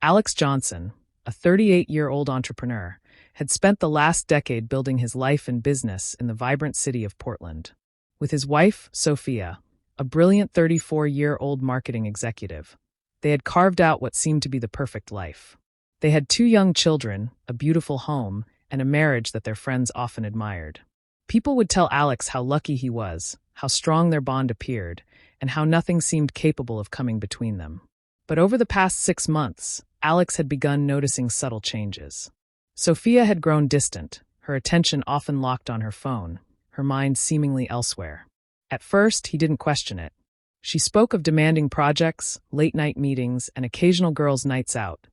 Alex Johnson, a 38-year-old entrepreneur, had spent the last decade building his life and business in the vibrant city of Portland. With his wife, Sophia, a brilliant 34-year-old marketing executive, they had carved out what seemed to be the perfect life. They had 2 young children, a beautiful home, and a marriage that their friends often admired. People would tell Alex how lucky he was, how strong their bond appeared, and how nothing seemed capable of coming between them. But over the past 6 months, Alex had begun noticing subtle changes. Sophia had grown distant, her attention often locked on her phone, her mind seemingly elsewhere. At first, he didn't question it. She spoke of demanding projects, late-night meetings, and occasional girls' nights out.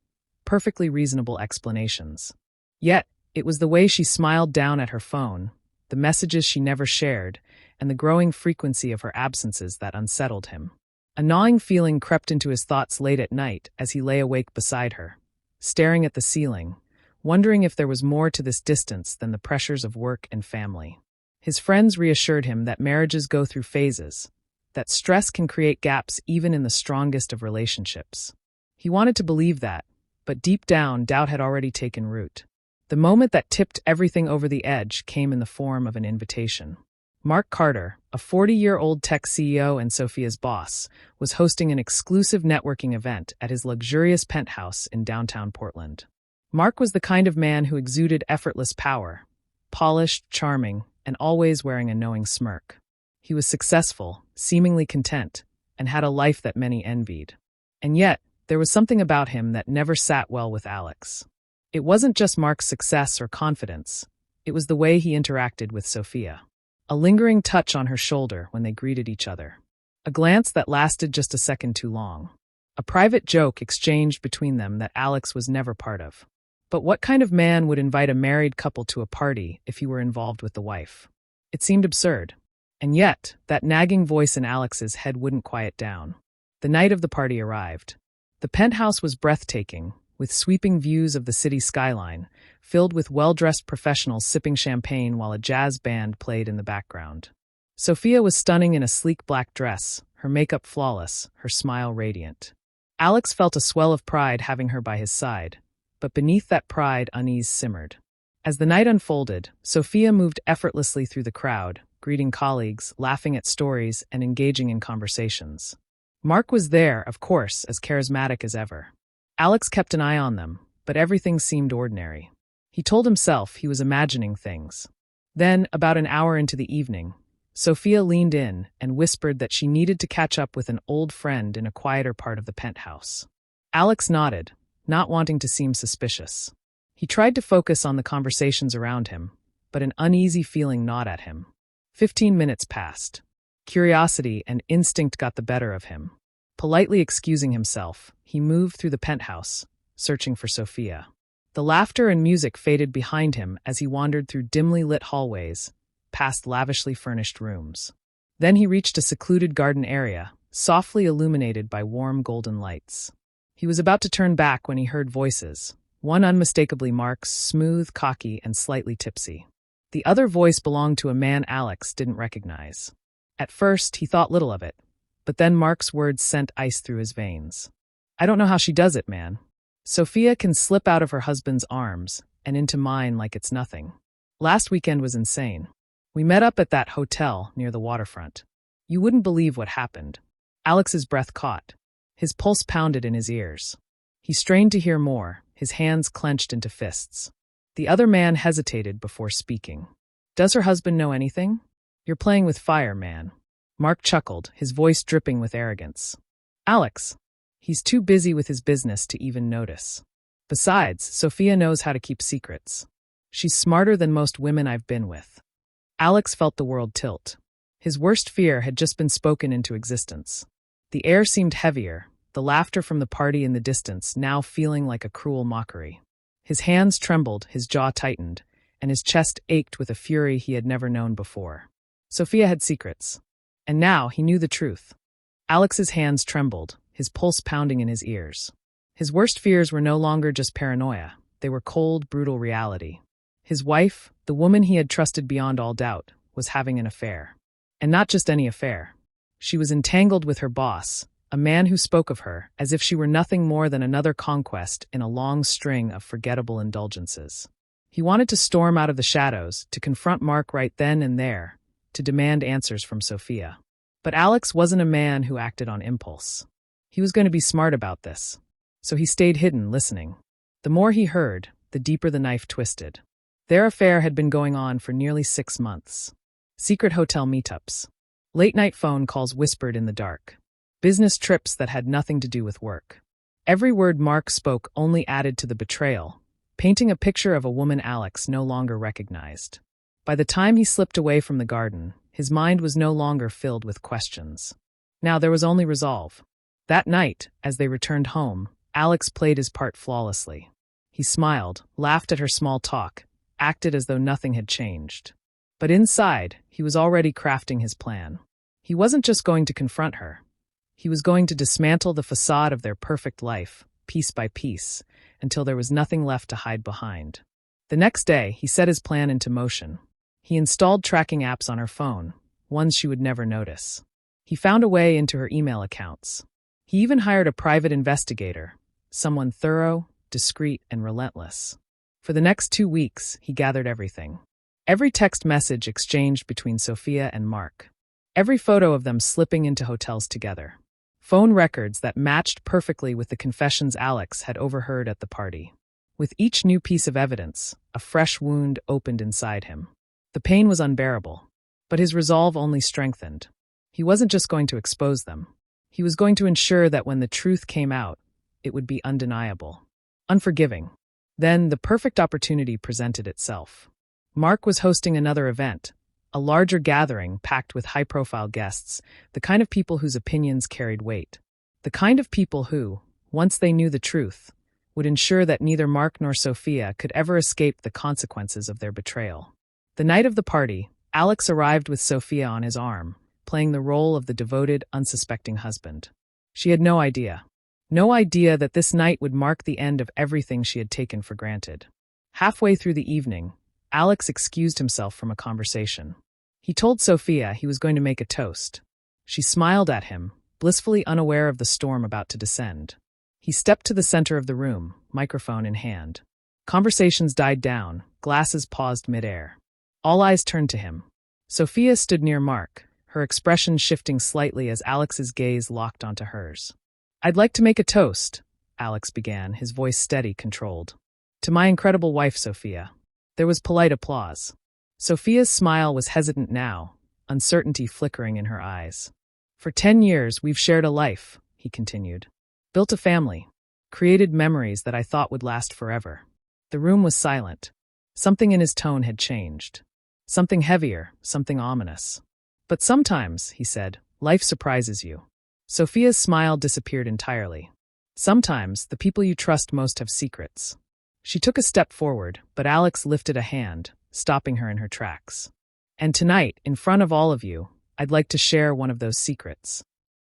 Perfectly reasonable explanations. Yet, it was the way she smiled down at her phone, the messages she never shared, and the growing frequency of her absences that unsettled him. A gnawing feeling crept into his thoughts late at night as he lay awake beside her, staring at the ceiling, wondering if there was more to this distance than the pressures of work and family. His friends reassured him that marriages go through phases, that stress can create gaps even in the strongest of relationships. He wanted to believe that, but deep down, doubt had already taken root. The moment that tipped everything over the edge came in the form of an invitation. Mark Carter, a 40-year-old tech CEO and Sophia's boss, was hosting an exclusive networking event at his luxurious penthouse in downtown Portland. Mark was the kind of man who exuded effortless power, polished, charming, and always wearing a knowing smirk. He was successful, seemingly content, and had a life that many envied. And yet, there was something about him that never sat well with Alex. It wasn't just Mark's success or confidence, it was the way he interacted with Sophia. A lingering touch on her shoulder when they greeted each other. A glance that lasted just a second too long. A private joke exchanged between them that Alex was never part of. But what kind of man would invite a married couple to a party if he were involved with the wife? It seemed absurd. And yet, that nagging voice in Alex's head wouldn't quiet down. The night of the party arrived. The penthouse was breathtaking, with sweeping views of the city skyline, filled with well-dressed professionals sipping champagne while a jazz band played in the background. Sophia was stunning in a sleek black dress, her makeup flawless, her smile radiant. Alex felt a swell of pride having her by his side, but beneath that pride unease simmered. As the night unfolded, Sophia moved effortlessly through the crowd, greeting colleagues, laughing at stories, and engaging in conversations. Mark was there, of course, as charismatic as ever. Alex kept an eye on them, but everything seemed ordinary. He told himself he was imagining things. Then, about an hour into the evening, Sophia leaned in and whispered that she needed to catch up with an old friend in a quieter part of the penthouse. Alex nodded, not wanting to seem suspicious. He tried to focus on the conversations around him, but an uneasy feeling gnawed at him. 15 minutes passed. Curiosity and instinct got the better of him. Politely excusing himself, he moved through the penthouse, searching for Sophia. The laughter and music faded behind him as he wandered through dimly lit hallways, past lavishly furnished rooms. Then he reached a secluded garden area, softly illuminated by warm golden lights. He was about to turn back when he heard voices, one unmistakably Mark's, smooth, cocky, and slightly tipsy. The other voice belonged to a man Alex didn't recognize. At first, he thought little of it, but then Mark's words sent ice through his veins. "I don't know how she does it, man. Sophia can slip out of her husband's arms and into mine like it's nothing. Last weekend was insane. We met up at that hotel near the waterfront. You wouldn't believe what happened." Alex's breath caught. His pulse pounded in his ears. He strained to hear more, his hands clenched into fists. The other man hesitated before speaking. "Does her husband know anything? You're playing with fire, man." Mark chuckled, his voice dripping with arrogance. "Alex, he's too busy with his business to even notice. Besides, Sophia knows how to keep secrets. She's smarter than most women I've been with." Alex felt the world tilt. His worst fear had just been spoken into existence. The air seemed heavier, the laughter from the party in the distance now feeling like a cruel mockery. His hands trembled, his jaw tightened, and his chest ached with a fury he had never known before. Sophia had secrets. And now he knew the truth. Alex's hands trembled, his pulse pounding in his ears. His worst fears were no longer just paranoia. They were cold, brutal reality. His wife, the woman he had trusted beyond all doubt, was having an affair. And not just any affair. She was entangled with her boss, a man who spoke of her as if she were nothing more than another conquest in a long string of forgettable indulgences. He wanted to storm out of the shadows, to confront Mark right then and there, to demand answers from Sophia. But Alex wasn't a man who acted on impulse. He was going to be smart about this. So he stayed hidden, listening. The more he heard, the deeper the knife twisted. Their affair had been going on for nearly 6 months. Secret hotel meetups. Late-night phone calls whispered in the dark. Business trips that had nothing to do with work. Every word Mark spoke only added to the betrayal, painting a picture of a woman Alex no longer recognized. By the time he slipped away from the garden, his mind was no longer filled with questions. Now there was only resolve. That night, as they returned home, Alex played his part flawlessly. He smiled, laughed at her small talk, acted as though nothing had changed. But inside, he was already crafting his plan. He wasn't just going to confront her. He was going to dismantle the facade of their perfect life, piece by piece, until there was nothing left to hide behind. The next day, he set his plan into motion. He installed tracking apps on her phone, ones she would never notice. He found a way into her email accounts. He even hired a private investigator, someone thorough, discreet, and relentless. For the next 2 weeks, he gathered everything. Every text message exchanged between Sophia and Mark. Every photo of them slipping into hotels together. Phone records that matched perfectly with the confessions Alex had overheard at the party. With each new piece of evidence, a fresh wound opened inside him. The pain was unbearable, but his resolve only strengthened. He wasn't just going to expose them. He was going to ensure that when the truth came out, it would be undeniable, unforgiving. Then the perfect opportunity presented itself. Mark was hosting another event, a larger gathering packed with high-profile guests, the kind of people whose opinions carried weight. The kind of people who, once they knew the truth, would ensure that neither Mark nor Sophia could ever escape the consequences of their betrayal. The night of the party, Alex arrived with Sophia on his arm, playing the role of the devoted, unsuspecting husband. She had no idea. No idea that this night would mark the end of everything she had taken for granted. Halfway through the evening, Alex excused himself from a conversation. He told Sophia he was going to make a toast. She smiled at him, blissfully unaware of the storm about to descend. He stepped to the center of the room, microphone in hand. Conversations died down, glasses paused midair. All eyes turned to him. Sophia stood near Mark, her expression shifting slightly as Alex's gaze locked onto hers. "I'd like to make a toast," Alex began, his voice steady, controlled. "To my incredible wife, Sophia." There was polite applause. Sophia's smile was hesitant now, uncertainty flickering in her eyes. "For 10 years, we've shared a life," he continued. "Built a family. Created memories that I thought would last forever." The room was silent. Something in his tone had changed. Something heavier, something ominous. "But sometimes," he said, "life surprises you." Sophia's smile disappeared entirely. "Sometimes, the people you trust most have secrets." She took a step forward, but Alex lifted a hand, stopping her in her tracks. "And tonight, in front of all of you, I'd like to share one of those secrets."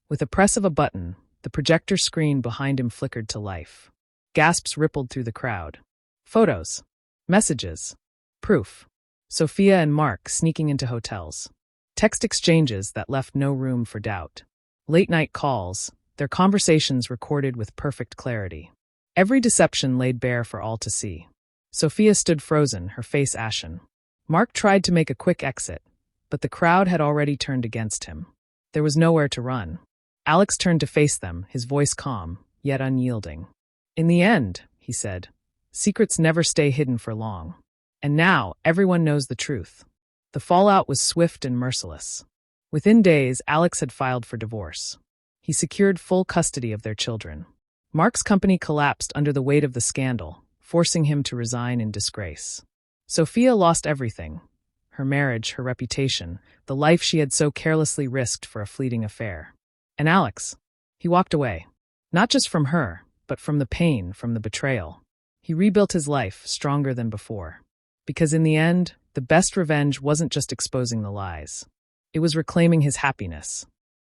With a press of a button, the projector screen behind him flickered to life. Gasps rippled through the crowd. Photos. Messages. Proof. Sophia and Mark sneaking into hotels. Text exchanges that left no room for doubt. Late-night calls, their conversations recorded with perfect clarity. Every deception laid bare for all to see. Sophia stood frozen, her face ashen. Mark tried to make a quick exit, but the crowd had already turned against him. There was nowhere to run. Alex turned to face them, his voice calm, yet unyielding. "In the end," he said, "secrets never stay hidden for long. And now, everyone knows the truth." The fallout was swift and merciless. Within days, Alex had filed for divorce. He secured full custody of their children. Mark's company collapsed under the weight of the scandal, forcing him to resign in disgrace. Sophia lost everything: her marriage, her reputation, the life she had so carelessly risked for a fleeting affair. And Alex, he walked away. Not just from her, but from the pain, from the betrayal. He rebuilt his life, stronger than before. Because in the end, the best revenge wasn't just exposing the lies. It was reclaiming his happiness.